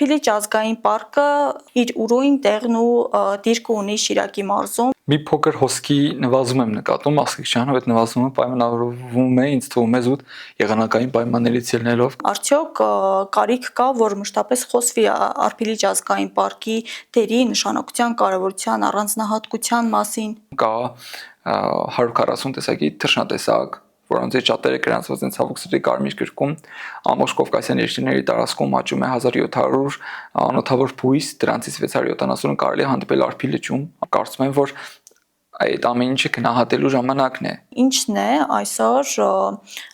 Արփիլիճ ազգային պարկը իր ուրույն տեղն ու դիրքը ունի Շիրակի մարզում։ Մի փոքր հոսքի նվազում եմ նկատում, Ասղիկչյանը, այդ նվազումը պայմանավորվում է, ինձ թվում է զուտ եղանակային պայմաններից ելնելով։ Արդյոք կարիք կա, որ մշտապես խոսվի Արփիլիճ ազգային պարկի դերի, նշանակության, կարևորության, առանձնահատկության մասին։ Կա 140 տեսակի թռչնատեսակ, որոնց շատերը գրանցված են ցավոք սրտի Կարմիր գրքում, ամբողջ Կովկասյան երկրների տարածքում աճում է 1700 անոթավոր բույս, դրանցից 670-ը կարելի է հանդիպել Արփիլիճում։ Կարծում եմ, որ այդ ամեն ինչը գնահատելու ժամանակն է։ Ինչն է այսօր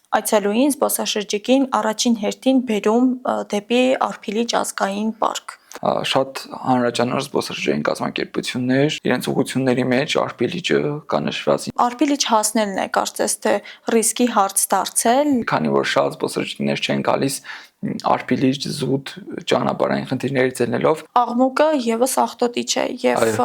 այցելուին զբոսաշրջիկին առաջին հերթին բերում դեպի Արփիլիճ ազգային պարկ։ Շատ հանրաճանաչ զբոսաշրջային կազմակերպություններ, իրենց ուղղությունների մեջ Արփիլիճը կա նշված։ Արփիլիճ հասնելն է, կարծես թե ռիսկի հարց դարձել։ Քանի որ շատ զբոսաշրջիկներ չեն գալիս Արփիլիճ զուտ ճանապարհային խնդիրներից ելնելով, Աղմուկը եւս աղտոտիչ է եւ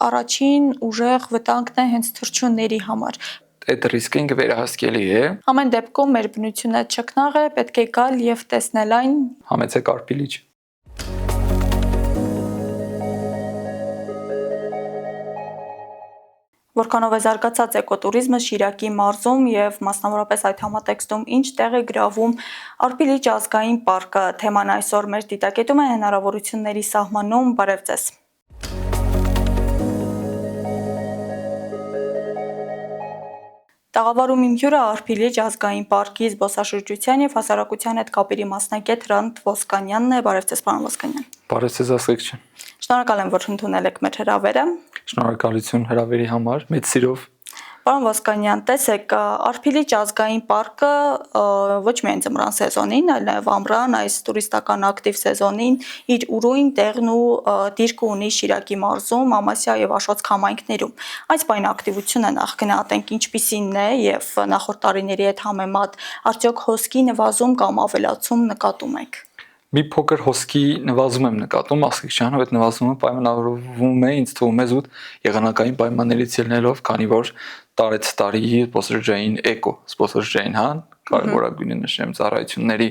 առաջին ուժեղ վտանգն է հենց թռչունների համար։ Այդ ռիսկը ինքը վերահսկելի է։ Ամեն դեպքում մեր բնությունը չքնաղ է, պետք է գալ եւ տեսնել այն։ Համեցեք Արփիլիճ։ Որքանով է զարգացած էկոտուրիզմը Շիրակի մարզում եւ մասնավորապես այդ համատեքստում ինչ տեղ է գրավում Արփիլիճ ազգային պարկը, թեման այսօր մեր դիտակետում է հնարավորությունների սահմանում։ Բարև ձեզ։ Տաղավարում իմ հյուրը Արփիլիճ ազգային պարկի զբոսաշրջության եւ հասարակության հետ կապերի մասնագետ Հրանտ Ոսկանյանն է։ Բարև ձեզ, պարոն Ոսկանյան։ Բարև ձեզ, Ասղիկչյան։ Շնորհակալ եմ, որ ընդունել եք մեր հրավերը։ Շնորհակալություն հրավերի համար, մեծ սիրով։ Պարոն Ոսկանյան, տեսեք, Արփիլիճ ազգային պարկը ոչ միայն ձմռան սեզոնին, այլ նաև ամռան, այս տուրիստական ակտիվ սեզոնին իր ուրույն տեղն ու դիրքը ունի Շիրակի մարզում, Ամասիա եւ Աշոտsk համայնքներում։ Այս բան ակտիվությունը նախ գնահատենք ինչպիսին է եւ նախորդ տարիների հետ համեմատ արդյոք հոսքի նվազում կամ ավելացում նկատում եք։ Մի փոքր հոսքի նվազում եմ նկատում, Ասղիկչյանը, այդ նվազումը պայմանավորվում է, ինձ թվում է զուտ եղանակային պայմաններից ելնելով, քանի որ տարեց տարի զբոսաշրջային զբոսաշրջային կարևորագույնը նշեմ ծառայությունների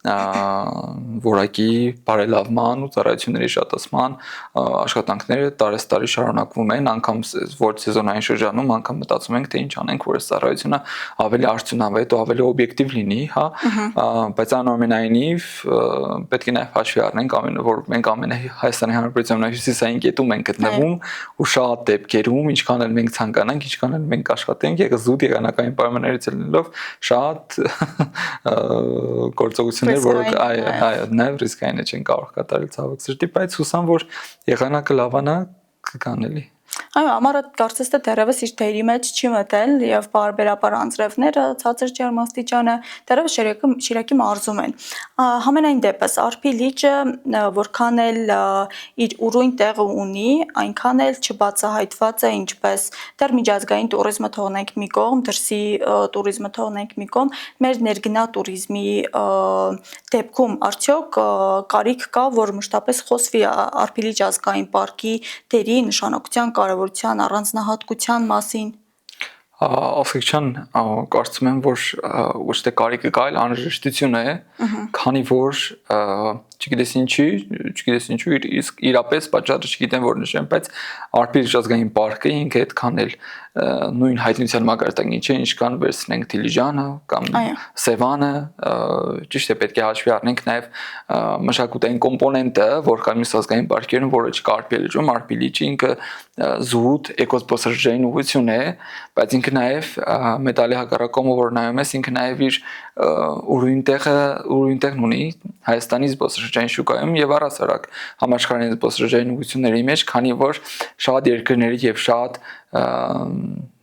որակի բարելավման ու ծառայությունների շատացման աշխատանքները տարեստարի շարունակվում են, անգամ որ սեզոնային շրջանում անգամ մտածում ենք, թե ինչ անենք, որ այս ծառայությունը ավելի արդյունավետ ու ավելի օբյեկտիվ լինի, հա, բայց այնուամենայնիվ պետք է նաև հաշվի առնենք, որ մենք ամենը Հայաստանի Հանրապետության հյուսիսային կետում ենք գտնվում ու շատ դեպքերում, ինչքան էլ մենք ցանկանանք, ինչքան էլ մենք աշխատենք, զուտ եղանակային պայմաններից ելնելով շատ գործողություններ որոնք նաև ռիսկային չեն կարող կատարել ցավոք սրտի, բայց հուսամ, որ եղանակը լավանա կգան էլի։ Այո, ամառը կարծես թե դեռևս իր դերի մեջ չի մտել եւ բարբերաբար անձրևները, ցածր ջերմաստիճանը դեռևս Շիրակի մարզում են։ Համենայն դեպս Արփիլիճը որքան էլ իր ուրույն տեղը ունի, այնքան էլ չբացահայտված է ինչպես դեռ միջազգային տուրիզմը թողնենք մի կողմ, դրսի տուրիզմը թողնենք մի կողմ, մեր ներգնա տուրիզմի դեպքում արդյոք կարիք կա, որ մշտապես խոսվի Արփիլիճ ազգային պարկի դերի, նշանակության, կարևորության, առանձնահատկության մասին։ Ասղիկչյան, կարծում եմ, որ ոչ թե կարիքը կա, այլ անհրաժեշտություն է, քանի որ չգիտես ինչու իրապես պատճառը չգիտեմ որ նշեմ, բայց Արփիլիճ ազգային պարկը ինքը այդքան էլ նույն հայտնության մակարդակին չէ, ինչքան վերցնենք Դիլիջանը կամ Սևանը, ճիշտ է պետք է հաշվի առնենք նաև մշակութային կոմպոնենտը, որ կա մյուս ազգային պարկերում, որը չկա Արփիլիջում, Արփիլիճը ինքը զուտ էկոսպոսաշրջային ուղղություն է, բայց ինքը նաև մեդալի հակառակումը որ նայում ես, ինքը նաև իր ուրույն տեղն ունի Հայաստանի զբոսաշրջային շուկայում եւ առհասարակ համաշխարհային զբոսաշրջային ուղղությունների մեջ, քանի որ շատ երկրների եւ շատ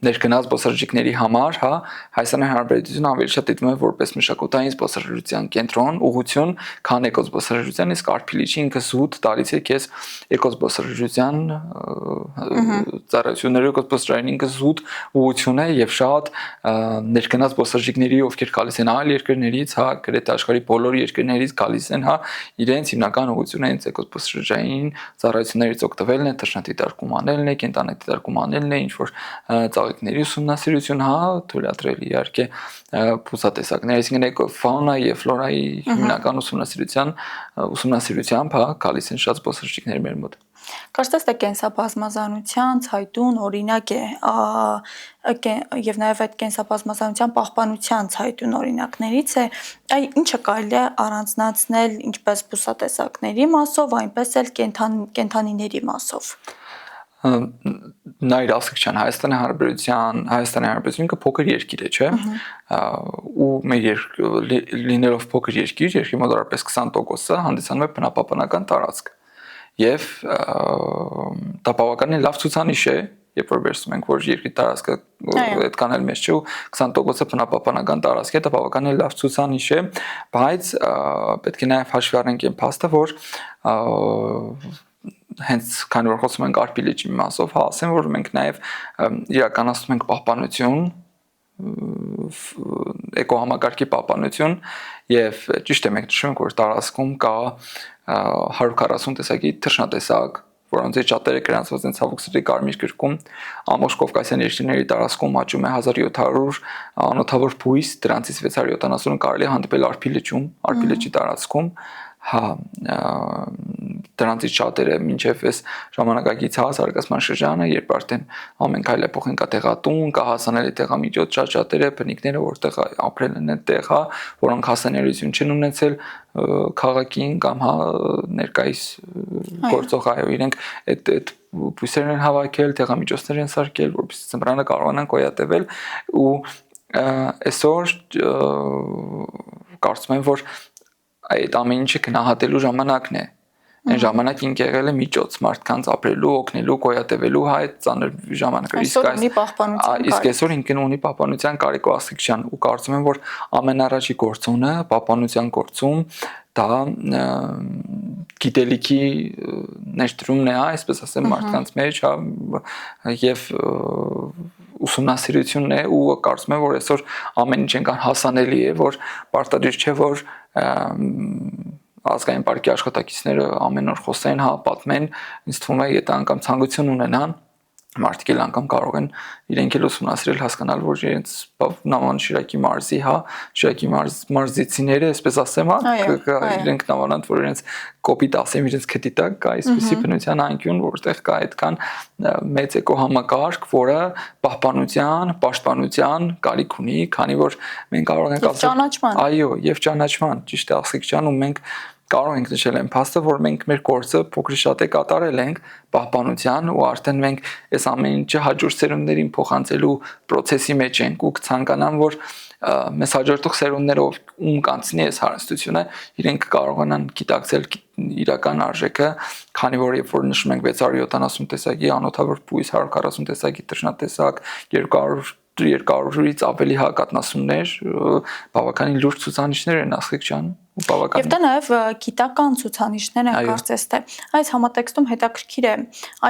ներկնած զբոսաշրջիկների համար, հա, Հայաստանի Հանրապետությունը ավելի շատ դիտվում է որպես մշակութային զբոսաշրջության կենտրոն, ուղղություն, քան էկոզբոսաշրջության, իսկ Արփիլիճը ինքը զուտ տալիս է քեզ էկոզբոսաշրջության ծառայությունների էկոզբոսաշրջային ինքը զուտ ուղղություն է եւ շատ ներկնած զբոսաշրջիկների, ովքեր գալիս են այլ երկրներից, հա, գրեթե աշխարհի բոլոր երկրներից գալիս են, հա, իրենց հիմնական ուղղությունը հենց էկոզբոսաշրջային ծառայություններից օգտվելն է, թռչնադիտարկում անելն է, կենտանադիտարկում անելն է, ինչ որ ծաղիկների ուսումնասիրություն, հա, թույլատրել իհարկե բուսատեսակներ, այսինքն ֆաունա եւ ֆլորայի հիմնական ուսումնասիրությամբ, հա, գալիս են շատ զբոսաշրջիկներ մեր մոտ։ Կարծես թե կենսաբազմազանության ցայտուն օրինակ է եւ նաեւ այդ կենսաբազմազանության պահպանության ցայտուն օրինակներից է, այ ինչը կարելի է առանձնացնել ինչպես բուսատեսակների մասով, այնպես էլ կենթանիների մասով։ Նայր Ասկչյան Հայաստանի Հանրապետությունը փոքր երկիր է, չէ՞։ Ու մեր լինելով փոքր երկիր, երկրի մոտավորապես 20%-ը հանդիսանում է բնապահպանական տարածք։ Եվ դա բավականին լավ ցուցանիշ է, երբ որ վերցնում ենք, որ երկրի տարածքը այդքան էլ մեծ չէ ու 20%-ը բնապահպանական տարածք է, դա բավականին լավ ցուցանիշ է, բայց պետք է նաև հաշվի առնենք այն փաստը, որ հենց քանի որ խոսում ենք Արփի լճի մասով, հա, ասեմ, որ մենք նաև իրականացնում ենք պահպանություն, էկոհամակարգի պահպանություն եւ ճիշտ է մենք նշում ենք, որ տարածքում կա 140 տեսակի թռչնատեսակ, որոնց շատերը գրանցված են ցավոք սրտի կարմիր գրքում, ամբողջ Կովկասյան երկրների տարածքում աճում է 1700 անոթավոր բույս, դրանցից 670-ը կարելի է հանդիպել Արփի լճում, Արփի լճի տարածքում, հա, դրանցից շատերը մինչև այս ժամանակակից հասարակացման շրջանը, երբ արդեն ամեն քայլ է փոխենք տեղատուն, կա հասանելի տեղամիջոց, շատերը բնիկները որտեղ ապրել են այդտեղ, հա, որոնք հասանելիություն չեն ունեցել քաղաքին կամ հա ներկայիս գործող այո իրենք այդ բույսերն են հավաքել, տեղամիջոցներ են սարքել, որպեսզի ծմրանը կարողանան գոյատևել ու այսօր կարծում եմ, որ այդ ամեն ինչը գնահատելու ժամանակն է։ Այն ժամանակ ինք եղել է միջոց մարդկանց ապրելու, օգնելու, գոյատևելու հայ ծանր ժամանակը։ Իսկ այսօր ինքն ունի պահպանության կարիք ու ասիքշան ու կարծում եմ, որ ամենառաջի գործոնը պահպանության գործում դա գիտելիքի ներդրումն է, այսպես ասեմ, մարդկանց մեջ, հա, եւ ուսումնասիրությունն է ու կարծում եմ, որ այսօր ամեն ինչ այնքան հասանելի է, որ պարտադիր չէ, որ ազգային պարկի աշխատակիցները ամեն օր խոսեն, հա, պատմեն, ինձ թվում է, եթե անգամ ցանկություն ունենան, մարդիկ էլ անգամ կարող են իրենք էլ ուսումնասիրել, հասկանալ, որ իրենց նման Շիրակի մարզի, հա, Շիրակի մարզիցիները, այսպես ասեմ, հա, իրենք նմանանդ, որ իրենց կոպիտ ասեմ, իրենց քթի տակ կա այսպիսի բնության անկյուն, որտեղ կա այդքան մեծ էկոհամակարգ, որը պահպանության, պաշտպանության կարիք ունի, քանի որ մենք կարող ենք ասել, այո, եւ ճանաչման, ճիշտ է, Ասիքչյան, ու մենք կարող ենք նշել այն փաստը, որ մենք մեր գործը փոքր շատ է կատարել ենք պահպանության ու արդեն մենք այս ամեն ինչը հաջորդ սերունդներին փոխանցելու process-ի մեջ ենք ու կցանկանամ, որ մեզ հաջորդող սերունդներով ում կանցնի այս հարստությունը, իրենք կարողանան գիտակցել իրական արժեքը, քանի որ երբ որ նշում ենք 670 տեսակի անոթավոր բույս, 140 տեսակի թռչնատեսակ, 200-ից ավելի հակատնասումներ, բավականին լուրջ ցուցանիշներ են Ասիքչյան ու բավական։ Եվ դա նաև գիտական ցուցանիշներ են կարծես թե։ Այս համատեքստում հետաքրքիր է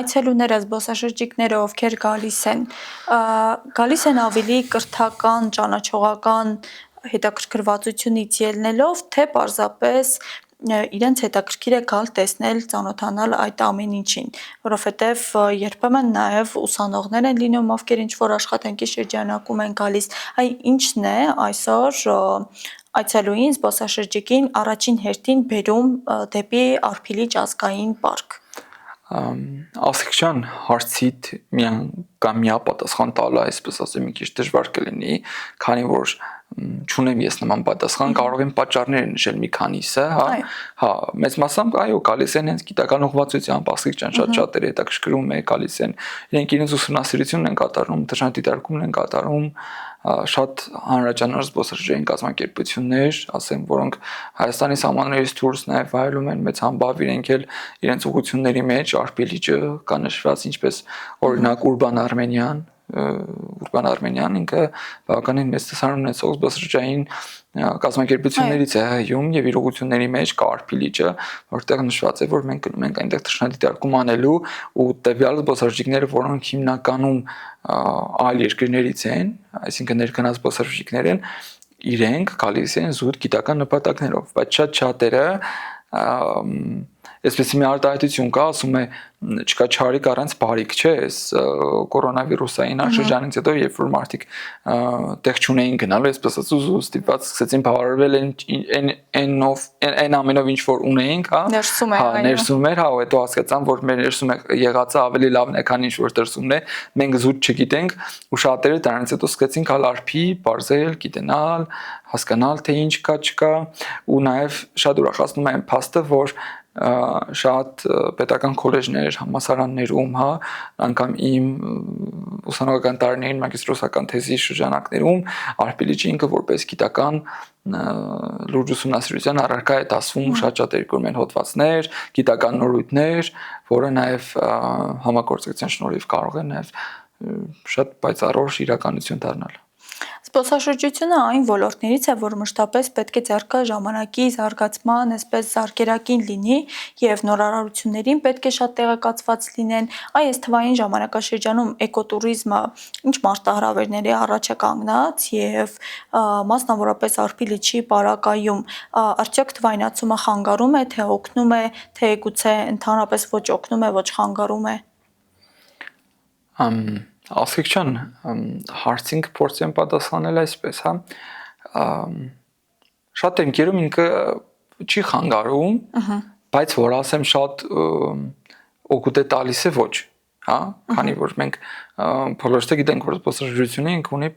այցելուները, զբոսաշրջիկները, ովքեր գալիս են ավելի կրթական, ճանաչողական հետաքրքրվածությունից ելնելով, թե պարզապես իրենց հետաքրքիր է գալ տեսնել, ծանոթանալ այդ ամեն ինչին, որովհետև երբեմն նաև ուսանողներ են լինում, ովքեր ինչ-որ աշխատանքի շրջանակում են գալիս, այ ինչն է այսօր այցելուին, զբոսաշրջիկին առաջին հերթին բերում դեպի Արփի լիճ ազգային պարկ։ Ասիքչյան հարցիդ միանգամյա պատասխան տալը, այսպես ասեմ, մի քիչ դժվար կլինի, քանի որ չունեմ ես նման պատասխան, կարող եմ պատճառներ նշել մի քանիսը, հա, մեծ մասամբ այո, գալիս են հենց գիտական ուղղվածությամբ, Ասիքչյան շատ-շատերը հետաքրքրում է, գալիս են, իրենք իրենց ուսումնասիրությունն են կատարում, թռչնադիտարկումն են կատարում, շատ հանրաճանաչ զբոսաշրջային կազմակերպություններ, ասեմ, որոնք Հայաստանի սահմաններից դուրս նաև վայելում են մեծ համբավ, իրենք էլ իրենց ուղղությունների մեջ Արփի լիճը կա նշված, ինչպես օրինակ Ուրբան Արմենիան ինքը բավականին մեծ տեսարան ունեցող զբոսաշրջային կազմակերպություններից է հայում եւ իր ուղղությունների մեջ կա Արփի լիճը, որտեղ նշված է, որ մենք գնում ենք այնտեղ թռչնադիտարկում անելու ու տվյալ զբոսաշրջիկները, որոնք հիմնականում այլ երկրներից են, այսինքն ներքնած զբոսաշրջիկներ են, իրենք գալիս են զուտ գիտական նպատակներով, բայց շատ շատերը այսպես մի արտահայտություն կա, ասում է չկա չարիք առանց բարիք, չէ, այս կորոնավիրուսային շրջանից հետո երբ որ մարդիկ տեղ չունեին գնալու, այսպես ասած ու ստիպված սկսեցին բավարարվել այն ամենով ինչ որ ունեինք, հա, ներսում էր, հա, ու հետո հասկացան, որ մեր ներսում եղածը ավելի լավն է, քան ինչ որ դրսումն է, մենք զուտ չգիտենք, ու շատերը դրանից հետո սկսեցին գալ արփի, բարձել, գիտենալ, հասկանալ թե ինչ կա, չկա, ու նաև շատ ուրախացնում է այն փաստը, որ շատ պետական քոլեջներ, համալսարաններում, հա, անգամ իմ ուսանողական տարիներին մագիստրոսական թեզի շրջանակներում արփիլիճը ինքը որպես գիտական լուրջ ուսումնասիրության առարկա է դասվում շատ երկրում են հոդվածներ, գիտական նորույթներ, որը նաև համագործակցության շնորհիվ կարող է նաև շատ պայծառ իրականություն դառնալ։ Զբոսաշրջությունը այն ոլորտներից է, որ մշտապես պետք է ձեռքը ժամանակի զարգացման, այսպես զարգերակին լինի եւ նորարարություններին պետք է շատ տեղեկացված լինեն։ Այս թվային ժամանակաշրջանում էկոտուրիզմը ինչ մարտահրավերների առաջ է կանգնած եւ մասնավորապես արփի լիճի պարագայում արդյոք թվայնացումը խանգարում է, թե օգնում է, թե գուցե ընդհանրապես ոչ օգնում է, ոչ խանգարում է։ Ասիկ ջան, հարցին փորձեմ պատասխանել այսպես, հա։ Շատ դեպքերում ինքը չի խանգարում, բայց որ ասեմ շատ օգուտ է տալիս է ոչ, հա, քանի որ մենք բոլորս գիտենք, որ զբոսաշրջությունը ինքը ունի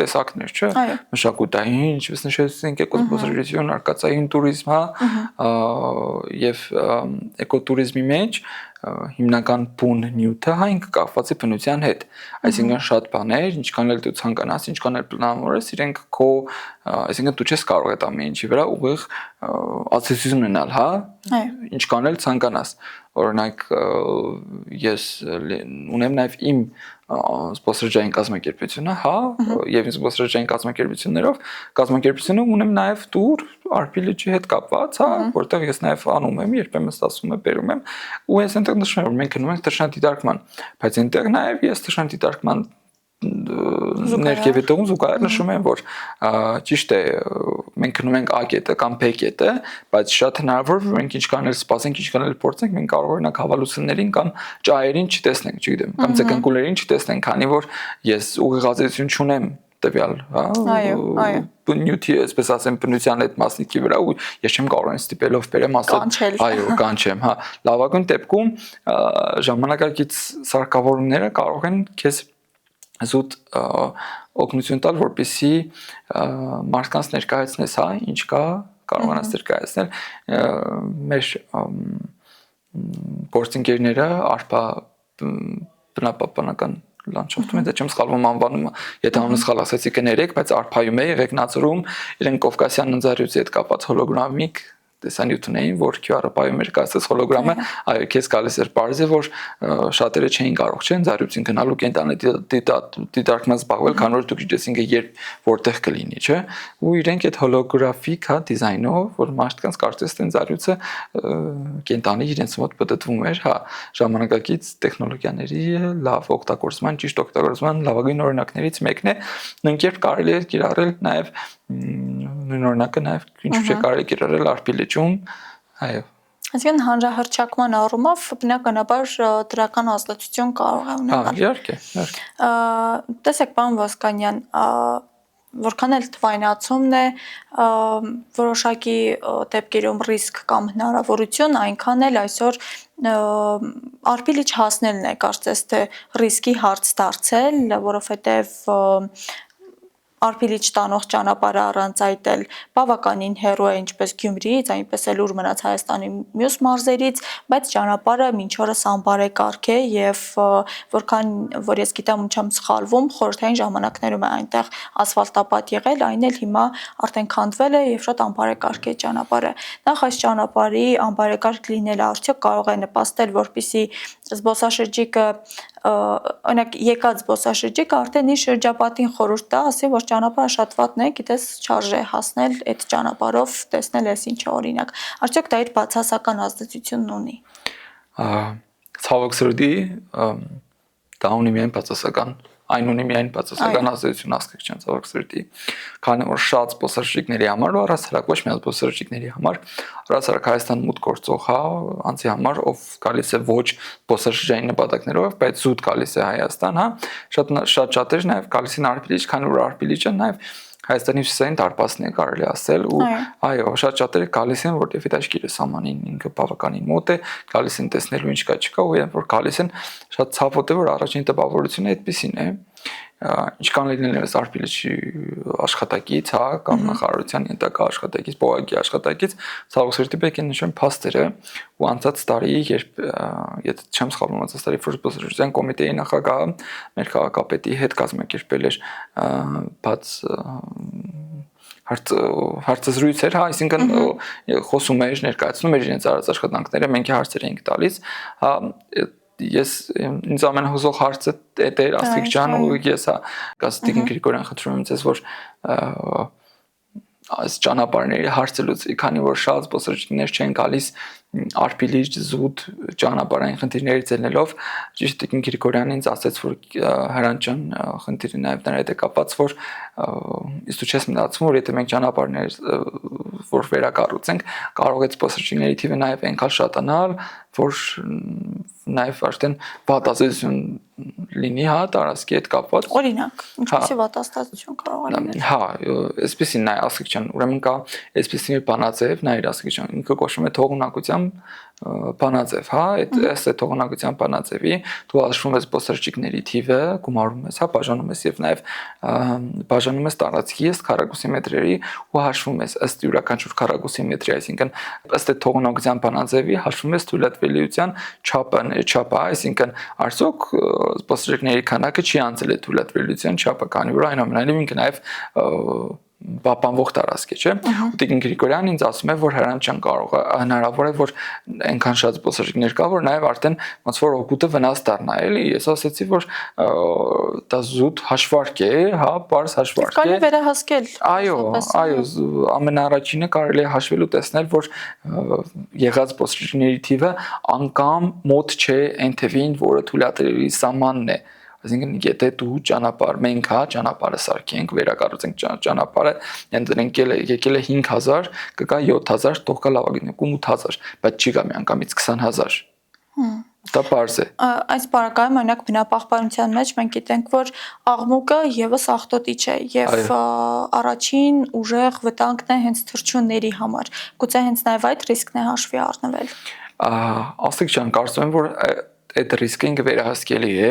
տեսակներ, չէ՞, մշակութային, ինչպես նշեցինք, էկոզբոսաշրջություն, արկածային տուրիզմ, հա, եւ էկոտուրիզմի մեջ հիմնական բուն նյութը հա ինքը կապված է բնության հետ, այսինքն շատ բաներ, ինչքան էլ դու ցանկանաս, ինչքան էլ պլանավորես, իրենք քո, այսինքն դու չես կարող այդ ամեն ինչի վրա ուղիղ ազդեցություն ունենալ, հա, ինչքան էլ ցանկանաս, օրինակ ես ունեմ նաև իմ զբոսաշրջային կազմակերպությունը, հա, եւ զբոսաշրջային կազմակերպությունը ունեմ նաև տուր արփի լիճի հետ կապված, հա, որտեղ ես նաև անում եմ, երբեմն ստացվում է բերում եմ, ու ես այնտեղ նշում եմ, որ մենք գնում ենք թռչնադիտարկման, բայց այնտեղ նաև ես թռչնադիտարկման ներքևետում զուգահեռ նշում եմ, որ ճիշտ է, մենք գնում ենք A կետը կամ B կետը, բայց շատ հնարավոր է մենք ինչքան էլ սպասենք, ինչքան էլ փորձենք, մենք կարող օրինակ հավալուցումներին կամ ճայերին չտեսնենք, չգիտեմ, կամ ցկնկուլերին չտեսնենք, քանի որ ես ուղիղ չունեմ տվյալ, հա, նյութի, այսպես ասեմ, բնության այդ մասնիկի վրա ու ես չեմ կարող այն ստիպելով բերեմ ասել, այո, կանչեմ, հա, լավագույն դեպքում ժամանակակից սարքավորումները կարող են քեզ զուտ օգնություն տալ, որպեսզի մարդկանց ներկայացնես, հա, ինչ կա, կարողանաս ներկայացնել մեր գործընկերները արփա բնապահպանական լանդշաֆտում է, դա չեմ սխալվում անվանումը, եթե անունը սխալ ասացի կներեք, բայց արփայում է եղեգնաձորում իրենք Կովկասյան ընձառյուծի հետ կապված հոլոգրամիկ տեսանյութ ունեին, որ QR-ը մեր կասած հոլոգրամը, այո, քեզ գալիս էր բարձր, որ շատերը չէին կարող, չէ՞, ընձառյուծին գնալու կենտանի դիտարկման զբաղվել, քանի որ դուք գիտես ինքը երբ որտեղ կլինի, չէ՞, ու իրենք այդ հոլոգրաֆիկ, հա, դիզայնով, որ մարդկանց կարծես թե ընձառյուծը կենտանի իրենց մոտ պատտվում էր, հա, ժամանակակից տեխնոլոգիաների լավ օգտագործման, ճիշտ օգտագործման լավագույն օրինակներից մեկն է, նույն կերպ կարելի է կիրառել նաև նույն օրինակը նաև ինչ չէ կարելի կիրառել արփի լիճում, այո։ Այսինքն հանրահռչակման առումով բնականաբար դրական ազդեցություն կարող է ունենալ։ Իհարկե, իհարկե։ Տեսեք, պարոն Ոսկանյան, որքան էլ թվայնացումն է որոշակի դեպքերում ռիսկ կամ հնարավորություն, այնքան էլ այսօր արփի լիճ հասնելն է կարծես թե ռիսկի հարց դարձել, որովհետև արփի լիճ տանող ճանապարհը առանց այդ էլ բավականին հեռու է ինչպես Գյումրիից, այնպես էլ ուր մնաց Հայաստանի մյուս մարզերից, բայց ճանապարհը մինչ օրս անբարեկարգ է եւ որքան որ ես գիտեմ ու չեմ սխալվում, խորհրդային ժամանակներում է այնտեղ ասֆալտապատ եղել, այն էլ հիմա արդեն քանդվել է եւ շատ անբարեկարգ է ճանապարհը։ Նախ այս ճանապարհի անբարեկարգ լինելը արդյոք կարող է նպաստել, որպեսզի զբոսաշրջիկը օրինակ եկած զբոսաշրջիկը արդեն իր շրջապատին խորհուրդ տա, ասի որ ճանապարհը շատ վատն է, գիտես չարժե հասնել այդ ճանապարհով, տեսնել էս ինչը օրինակ։ Արդյոք դա իր բացասական ազդեցությունն ունի։ Ցավոք սրտի դա ունի միայն բացասական այն ունի միայն բացասական ազդեցություն աստղիկչյան ծավալսրտի, քանի որ շատ զբոսաշրջիկների համար, առհասարակ ոչ միայն զբոսաշրջիկների համար, առհասարակ Հայաստան մուտք գործող անձի համար, ով գալիս է ոչ զբոսաշրջային նպատակներով, բայց զուտ գալիս է Հայաստան, շատ շատեր նաև գալիս են արփիլիճ, քանի որ արփիլիճը նաև Հայաստանի հյուսիսային դարպասն է կարելի ասել ու այո շատ շատերը գալիս են որտեղ Ֆիտաշկիրը սահմանին ինքը բավականին մոտ է գալիս են տեսնելու ինչ կա չկա ու երբ որ գալիս են շատ ցավոտ է որ առաջին տպավորությունը այդպեսին է ինչքան լինել է արփիլիճի աշխատակից հա կամ նախարարության ենթակա աշխատակից բողոքի աշխատակից ցավոքսրտի պետք է նշեմ փաստերը ու անցած տարի երբ եթե չեմ սխալվում անցած տարի ֆորսբոսրության կոմիտեի նախագահը մեր քաղաքապետի հետ կազմակերպել էր բաց հարցազրույց էր, հա, այսինքն խոսում էր, ներկայացնում էր իրենց արած աշխատանքները, մենք հարցեր էինք տալիս, հա, ես ինձ ամենահուզող հարցը դա էր Աստղիկ ջան ու ես հա Տիկին Գրիգորյան խնդրում եմ ձեզ որ այս ճանապարհների հարցը լուծի, քանի որ շատ զբոսաշրջիկներ չեն գալիս արփիլիճ զուտ ճանապարհային խնդիրներից ելնելով ճիշտ Տիկին Գրիգորյանն ինձ ասաց որ Հրանտ ջան խնդիրը նաև նրա հետ է կապված որ իսկ դու չես մտածում որ եթե մենք ճանապարհներ որ վերակառուցենք կարող է զբոսաշրջիկների թիվը նաև այնքան շատանալ որ նաև արդեն վատազդեցություն լինի հա տարածքի հետ կապված օրինակ ինչպեսի վատազդեցություն կարող է լինել հա այսպեսին նայ Աստղիկ ջան ուրեմն կա այսպեսի մի բանաձև նայր Աստղիկ ջան ինքը կոչվում է թողունակությամբ բանաձև հա այս է թողունակության բանաձևի դու հաշվում ես զբոսաշրջիկների թիվը գումարում ես հա բաժանում ես եւ նաեւ բաժանում ես տարածքի ըստ քառակուսի մետրերի ու հաշվում ես ըստ յուրաքանչյուր քառակուսի մետրի այսինքն ըստ թողունակության բանաձևի հաշվում ես թույլատվելիության չափը այսինքն արդյոք զբոսաշրջիկների քանակը չի անցել է թույլատվելիության չափը քանի որ այնուամենայնիվ ինքը նաեւ բապանվող տարածք է, չէ՞։ Ու Տիկին Գրիգորյանն ինձ ասում է, որ Հրանտ ջան կարող է հնարավոր է, որ այնքան շատ զբոսաշրջիկներ կա, որ նաև արդեն ոնց որ օգուտը վնաս դառնա, էլի։ Ես ասացի, որ դա զուտ հաշվարկ է, հա, բարձ հաշվարկ է։ Կարելի վերահասկել։ Այո, ամենաառաջինը կարելի է հաշվել ու տեսնել, որ եղած զբոսաշրջիկների թիվը անգամ մոտ չէ այն թվին, որը թույլատրելի սահմանն է։ Այսինքն եթե դու ճանապարհ մենք հա ճանապարհը սարքենք, վերակառուցենք ճանապարհը, ընդդենք եկել է 5000, կգա 7000, թող կա լավագույն 8000, բայց չի գա միանգամից 20000։ Դա բարձ է։ Այս բարակայում օրինակ բնապահպանության մեջ մենք գիտենք, որ աղմուկը եւս աղտոտիչ է եւ առաջին ուժեղ վտանգն է հենց թռչունների համար։ Գուցե հենց նաեւ այդ ռիսկն է հաշվի առնվել։ Աստղիկ ջան, կարծում եմ, որ այդ ռիսկը ինքը վերահսկելի է,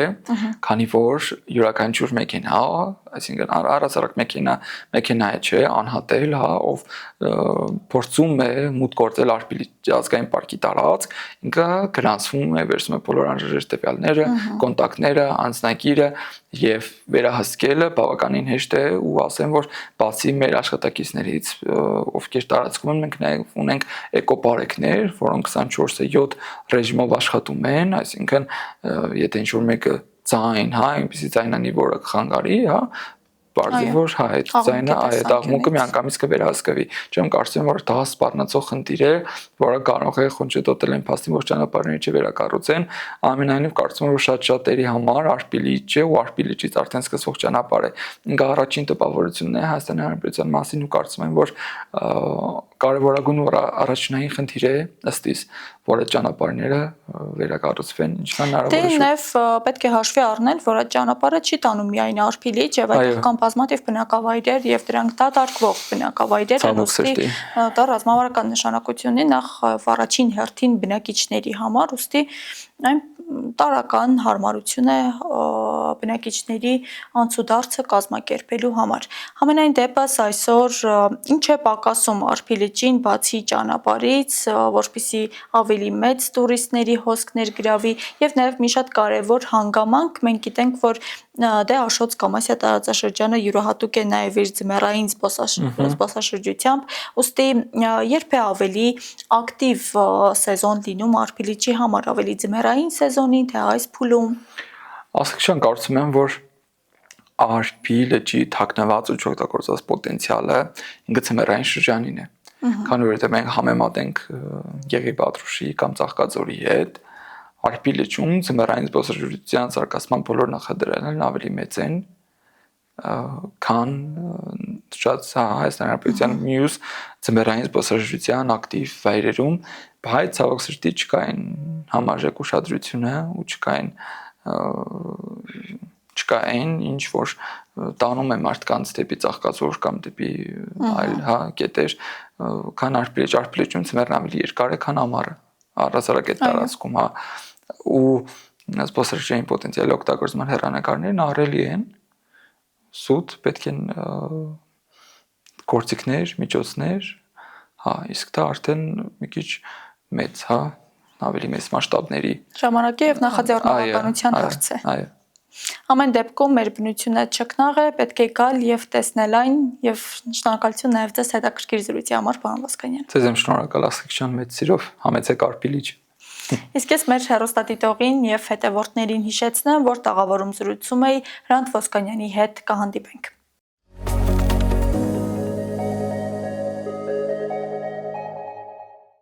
քանի որ յուրաքանչյուր մեքենա, այսինքն առհասարակ մեքենա է, չէ, անհատել, հա, ով փորձում է մուտք գործել արփիլիճ ազգային պարկի տարածք, ինքը գրանցվում է, վերցնում է բոլոր անհրաժեշտ տվյալները, կոնտակտները, անձնագիրը եւ վերահսկելը բավականին հեշտ է ու ասեմ, որ բացի մեր աշխատակիցներից, ովքեր տարածքում են, մենք նաեւ ունենք էկոպարեկներ, որոնք 24/7 ռեժիմով աշխատում են, այսինքն եթե ինչ-որ մեկը ձայն, հա, այնպեսի ձայնանի, որը կխանգարի, հա, բարձր որ հա այդ ձայնը այդ աղմուկը միանգամից կվերահսկվի։ Չեմ կարծում որ դա սպառնացող խնդիր է, որը կարող է խոնչետոտել այն փաստին, որ ճանապարհները չվերակառուցեն, ամենայնիվ կարծում եմ որ շատ-շատերի համար արփիլիճը ու արփիլիճից արդեն սկսվող ճանապարհը ինքը առաջին տպավորությունն է Հայաստանի Հանրապետության մասին ու կարծում եմ որ կարևորագույն ու առաջնային խնդիր է ըստիս, որ այդ ճանապարհները վերակառուցվեն ինչքան հնարավոր է։ Դե նաև պետք է հաշվի առնել, որ այդ ճանապարհը չի տանում միայն արփիլիճ եւ այդտեղ կան բազմաթիվ բնակավայրեր եւ դրանք դատարկվող բնակավայրեր են, ուստի դա ռազմավարական նշանակություն ունի նախ առաջին հերթին բնակիչների համար, ուստի այն տարական հարմարություն է բնակիչների անցուդարձը կազմակերպելու համար։ Համենայն դեպս այսօր ինչ է պակասում արփիլիճին բացի ճանապարհից, որպեսզի ավելի մեծ տուրիստների հոսք ներգրավի եւ նաեւ մի շատ կարեւոր հանգամանք մենք գիտենք, որ դե Աշոտ Կամասիա տարածաշրջանը յուրահատուկ է նաեւ իր ձմեռային զբոսաշրջությամբ, ուստի երբ է ավելի ակտիվ սեզոն լինում արփիլիճի համար, ավելի ձմեռային սեզոնին, թե այս փուլում։ Աստղիկ ջան, կարծում եմ, որ արփիլիճի թաքնված ու չօգտագործված պոտենցիալը ինքը ձմեռային շրջանին է։ Քանի որ մենք համեմատենք Գեղի Պատրուշի կամ Ծաղկաձորի հետ, Արփի լճում ձմեռային զբոսաշրջության զարգացման բոլոր նախադրյալներն ավելի մեծ են, քան շատ Հայաստանի Հանրապետության մյուս ձմեռային զբոսաշրջության ակտիվ վայրերում, բայց ցավոք սրտի չկային համարժեք ուշադրությունը ու չկային ինչ որ տանում է մարդկանց դեպի Ծաղկաձոր կամ դեպի այլ կետեր, քան Արփի լճում ձմեռն ավելի երկար է, քան ամառը առհասարակ այդ տարածքում, ու զբոսաշրջային պոտենցիալի օգտագործման հեռանկարներն ահռելի են, սուտ պետք են գործիքներ, միջոցներ, իսկ դա արդեն մի քիչ մեծ, ավելի մեծ մասշտաբների ժամանակի եւ նախաձեռնողականության հարց է։ Այո։ Ամեն դեպքում մեր բնությունը չքնաղ է, պետք է գալ եւ տեսնել այն եւ շնորհակալություն նաեւ ձեզ հետաքրքիր զրույցի համար, պարոն Ոսկանյան։ Ձեզ եմ շնորհակալ Աստղիկյան մեծ սիրով, համեցեք Արփի լիճ։ Իսկ ես մեր հեռուստադիտողին եւ հետևորդներին հիշեցնեմ, որ տաղավարում զրուցում էի Հրանտ Ոսկանյանի հետ, կհանդիպենք։